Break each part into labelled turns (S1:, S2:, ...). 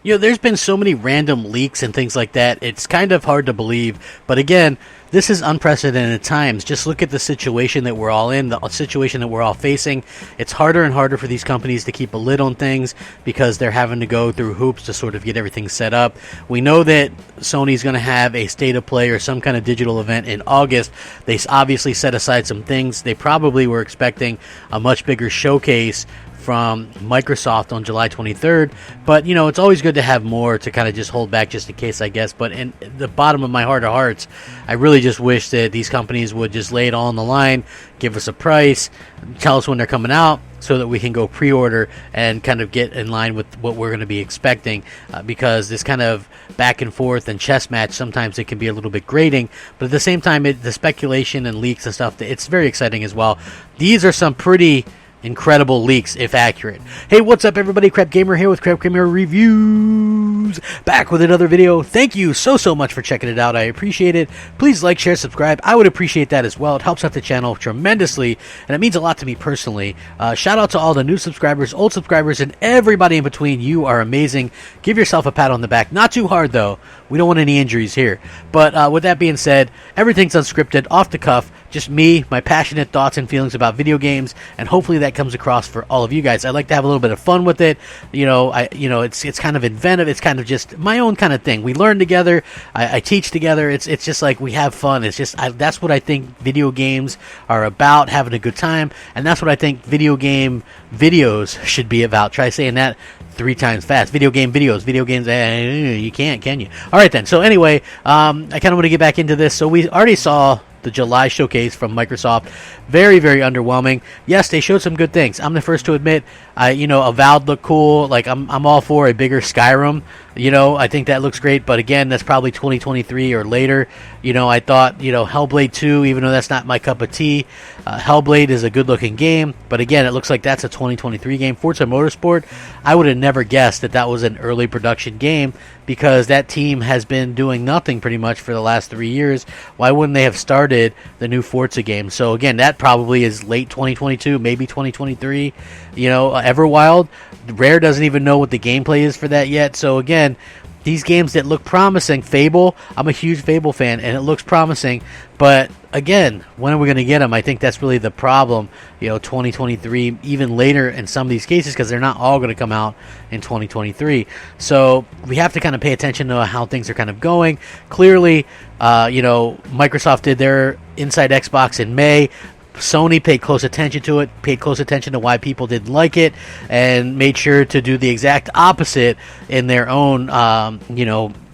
S1: You know, there's been so many random leaks and things like that. It's kind of hard to believe. But again, this is unprecedented times. Just look at the situation that we're all in, the situation that we're all facing. It's harder and harder for these companies to keep a lid on things because they're having to go through hoops to sort of get everything set up. We know that Sony's going to have a state of play or some kind of digital event in August. They obviously set aside some things. They probably were expecting a much bigger showcase from Microsoft on July 23rd, but you know, it's always good to have more to kind of just hold back just in case, I guess. But in the bottom of my heart of hearts, I really just wish that these companies would just lay it all on the line, give us a price, tell us when they're coming out, so that we can go pre-order and kind of get in line with what we're going to be expecting, because this kind of back and forth and chess match, sometimes it can be a little bit grating, but at the same time, the speculation and leaks and stuff, it's very exciting as well. These are some pretty incredible leaks, if accurate. Hey, what's up, everybody? Crapgamer here with Crapgamer Reviews, back with another video. Thank you so much for checking it out. I appreciate it. Please like, share, subscribe. I would appreciate that as well. It helps out the channel tremendously, and it means a lot to me personally. Shout out to all the new subscribers, old subscribers, and everybody in between. You are amazing. Give yourself a pat on the back. Not too hard, though. We don't want any injuries here. But with that being said, everything's unscripted, off the cuff. Just me, my passionate thoughts and feelings about video games, and hopefully that comes across for all of you guys. I like to have a little bit of fun with it. It's kind of inventive. It's kind of just my own kind of thing. We learn together. I teach together. It's just like we have fun. It's just that's what I think video games are about, having a good time, and that's what I think video game videos should be about. Try saying that 3 times fast. Video game videos. Video games, you can't, can you? All right, then. So anyway, I kind of want to get back into this. So we already saw the July showcase from Microsoft. Very, very underwhelming. Yes, they showed some good things. I'm the first to admit, Avowed looked cool. Like, I'm all for a bigger Skyrim. I think that looks great, but again, that's probably 2023 or later. I thought, Hellblade 2, even though that's not my cup of tea, Hellblade is a good-looking game, but again, it looks like that's a 2023 game. Forza Motorsport, I would have never guessed that was an early production game, because that team has been doing nothing pretty much for the last 3 years. Why wouldn't they have started the new Forza game? So again, that probably is late 2022, maybe 2023. Everwild, Rare doesn't even know what the gameplay is for that yet. So again, these games that look promising, Fable, I'm a huge Fable fan, and it looks promising, but again, when are we going to get them? I think that's really the problem. 2023, even later in some of these cases, because they're not all going to come out in 2023. So we have to kind of pay attention to how things are kind of going. Clearly, Microsoft did their Inside Xbox in May. Sony paid close attention to it, paid close attention to why people didn't like it, and made sure to do the exact opposite in their own,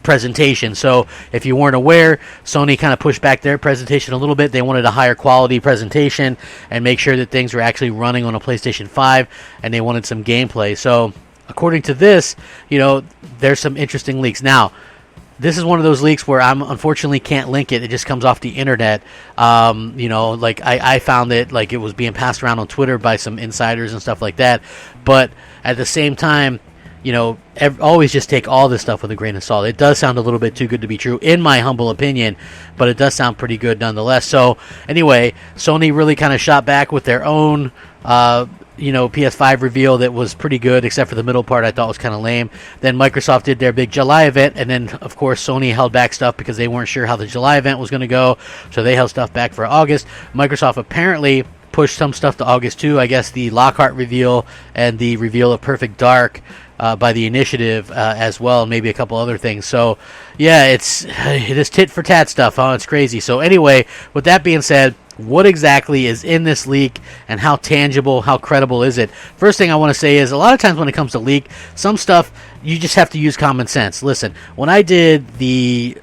S1: presentation. So if you weren't aware, Sony kind of pushed back their presentation a little bit. They wanted a higher quality presentation and make sure that things were actually running on a PlayStation 5, and they wanted some gameplay. So according to this, there's some interesting leaks. Now, this is one of those leaks where I'm unfortunately can't link it. It just comes off the internet. I found it, like, it was being passed around on Twitter by some insiders and stuff like that. But at the same time, always just take all this stuff with a grain of salt. It does sound a little bit too good to be true, in my humble opinion, but it does sound pretty good nonetheless. So anyway, Sony really kind of shot back with their own PS5 reveal that was pretty good, except for the middle part I thought was kind of lame. Then Microsoft did their big July event, and then, of course, Sony held back stuff because they weren't sure how the July event was going to go, so they held stuff back for August. Microsoft apparently pushed some stuff to August too. I guess the Lockhart reveal and the reveal of Perfect Dark by the Initiative as well, and maybe a couple other things. So yeah, it is tit for tat stuff. It's crazy. So anyway, with that being said, what exactly is in this leak, and how tangible, how credible is it? First thing I want to say is, a lot of times when it comes to leak, some stuff you just have to use common sense. Listen, when I did the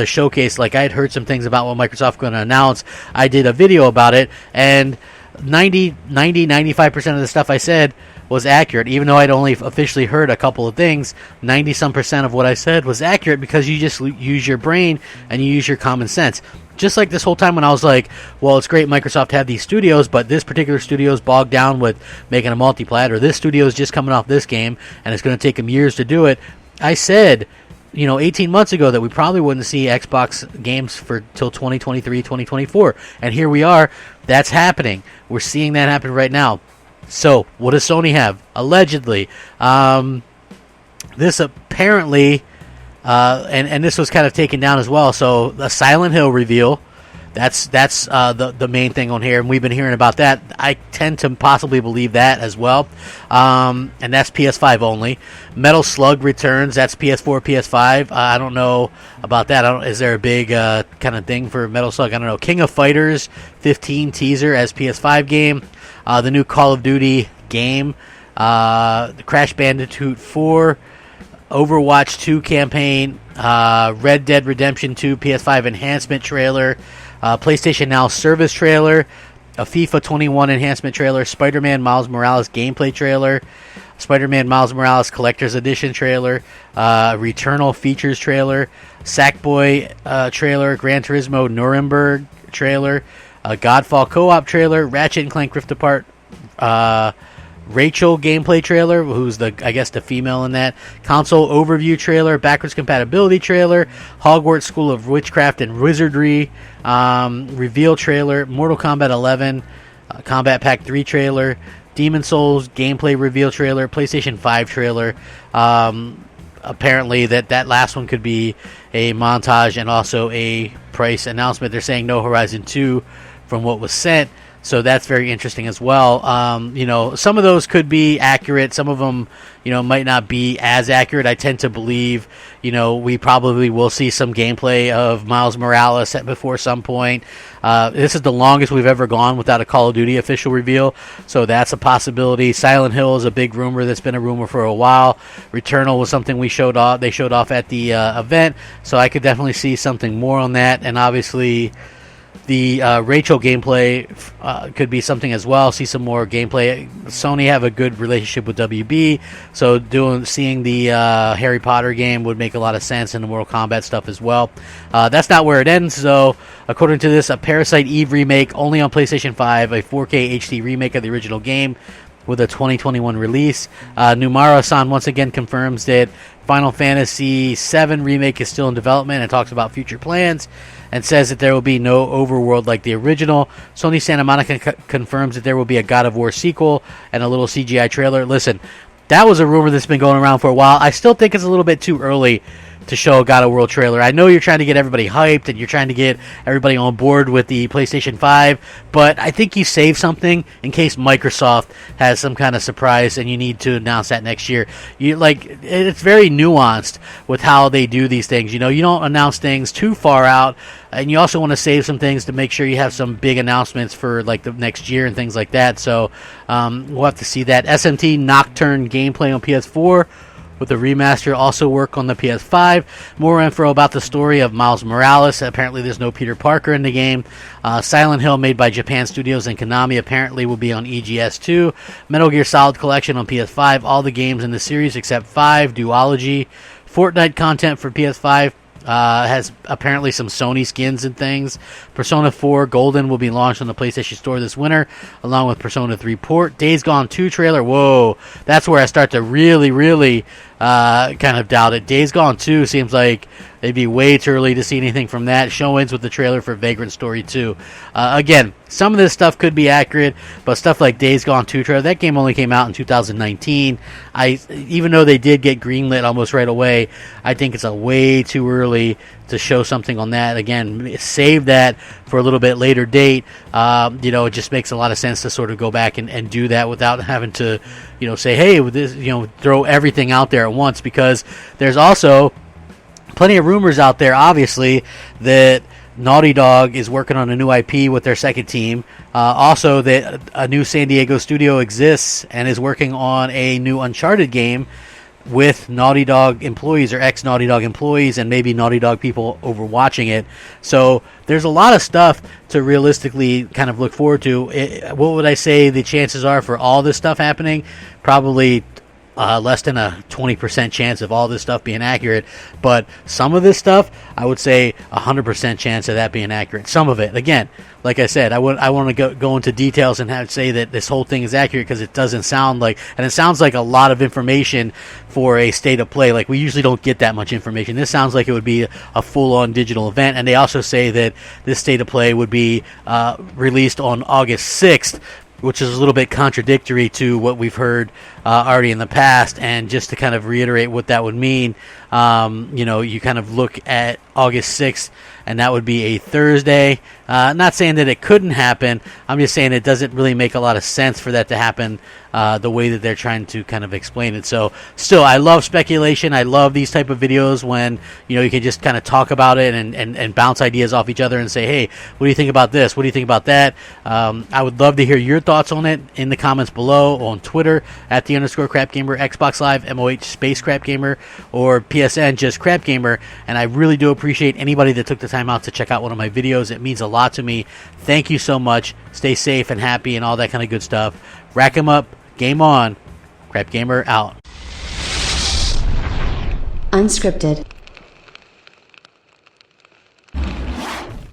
S1: showcase, like, I had heard some things about what Microsoft was going to announce. I did a video about it, and 95% of the stuff I said was accurate. Even though I'd only officially heard a couple of things, 90-some% of what I said was accurate, because you just use your brain and you use your common sense. Just like this whole time when I was like, well, it's great Microsoft had these studios, but this particular studio is bogged down with making a multi-plat, or this studio is just coming off this game and it's going to take them years to do it. I said, 18 months ago that we probably wouldn't see Xbox games for till 2023, 2024. And here we are. That's happening. We're seeing that happen right now. So what does Sony have? Allegedly, this apparently, and this was kind of taken down as well. So the Silent Hill reveal, that's the main thing on here, and we've been hearing about that. I tend to possibly believe that as well, and that's PS5 only. Metal Slug returns. That's PS4, PS5. I don't know about that. Is there a big kind of thing for Metal Slug? I don't know. King of Fighters 15 teaser as PS5 game. The new Call of Duty game. The Crash Bandicoot 4. Overwatch 2 campaign. Red Dead Redemption 2 PS5 enhancement trailer. PlayStation Now service trailer, a FIFA 21 enhancement trailer, Spider-Man Miles Morales gameplay trailer, Spider-Man Miles Morales Collector's Edition trailer, Returnal features trailer, Sackboy trailer, Gran Turismo Nuremberg trailer, Godfall co-op trailer, Ratchet and Clank Rift Apart, Rachel gameplay trailer, who's the female in that, console overview trailer, backwards compatibility trailer, Hogwarts School of Witchcraft and Wizardry reveal trailer, Mortal Kombat 11 Combat Pack 3 trailer, Demon Souls gameplay reveal trailer, PlayStation 5 trailer. Apparently that last one could be a montage and also a price announcement. They're saying no Horizon 2 from what was sent. So that's very interesting as well. Some of those could be accurate. Some of them, might not be as accurate. I tend to believe, we probably will see some gameplay of Miles Morales before some point. This is the longest we've ever gone without a Call of Duty official reveal. So that's a possibility. Silent Hill is a big rumor that's been a rumor for a while. Returnal was something they showed off at the event. So I could definitely see something more on that. And obviously, the Rachel gameplay could be something as well. See some more gameplay. Sony have a good relationship with WB, so seeing the Harry Potter game would make a lot of sense, and the Mortal Kombat stuff as well. That's not where it ends, though. According to this, a Parasite Eve remake only on PlayStation 5, a 4K HD remake of the original game with a 2021 release. Numara-san once again confirms that Final Fantasy VII Remake is still in development and talks about future plans and says that there will be no overworld like the original. Sony Santa Monica confirms that there will be a God of War sequel and a little CGI trailer. Listen, that was a rumor that's been going around for a while. I still think it's a little bit too early to show a God of War trailer. I know you're trying to get everybody hyped and you're trying to get everybody on board with the PlayStation 5, but I think you save something in case Microsoft has some kind of surprise and you need to announce that next year. It's very nuanced with how they do these things. You don't announce things too far out, and you also want to save some things to make sure you have some big announcements for the next year and things like that. So we'll have to see that. SMT Nocturne gameplay on PS4 with the remaster also work on the PS5. More info about the story of Miles Morales. Apparently there's no Peter Parker in the game. Silent Hill, made by Japan Studios and Konami, apparently will be on EGS2. Metal Gear Solid Collection on PS5. All the games in the series except 5. Duology. Fortnite content for PS5. Has apparently some Sony skins and things. Persona 4 Golden will be launched on the PlayStation Store this winter, along with Persona 3 Port. Days Gone 2 trailer. Whoa, that's where I start to really, really kind of doubt it. Days Gone 2 seems like it'd be way too early to see anything from that. Show ends with the trailer for Vagrant Story 2. Again, some of this stuff could be accurate, but stuff like Days Gone 2 trailer, that game only came out in 2019. Even though they did get greenlit almost right away, I think it's a way too early to show something on that. Again, save that for a little bit later date. It just makes a lot of sense to sort of go back and do that without having to, say, hey, with this, throw everything out there at once, because there's also plenty of rumors out there, obviously, that Naughty Dog is working on a new IP with their second team. Also, that a new San Diego studio exists and is working on a new Uncharted game with Naughty Dog employees or ex-Naughty Dog employees and maybe Naughty Dog people overwatching it. So there's a lot of stuff to realistically kind of look forward to. What would I say the chances are for all this stuff happening? Probably less than a 20% chance of all this stuff being accurate, but some of this stuff, I would say 100% chance of that being accurate. Some of it, again, like I said, I want to go into details and say that this whole thing is accurate, because it doesn't sound like, and it sounds like a lot of information for a state of play. Like, we usually don't get that much information. This sounds like it would be a full-on digital event, and they also say that this state of play would be released on August 6th, which is a little bit contradictory to what we've heard already in the past. And just to kind of reiterate what that would mean, you kind of look at August 6th, and that would be a Thursday. Not saying that it couldn't happen. I'm just saying it doesn't really make a lot of sense for that to happen the way that they're trying to kind of explain it. So still, I love speculation. I love these type of videos when you can just kind of talk about it and bounce ideas off each other and say, hey, what do you think about this? What do you think about that? I would love to hear your thoughts on it in the comments below, on Twitter at @the_Crapgamer, Xbox Live MOH space Crapgamer, or PSN just Crapgamer. And I really do appreciate anybody that took the time out to check out one of my videos. It means a lot to me. Thank you so much. Stay safe and happy and all that kind of good stuff. Rack 'em up. Game on. Crapgamer out.
S2: Unscripted.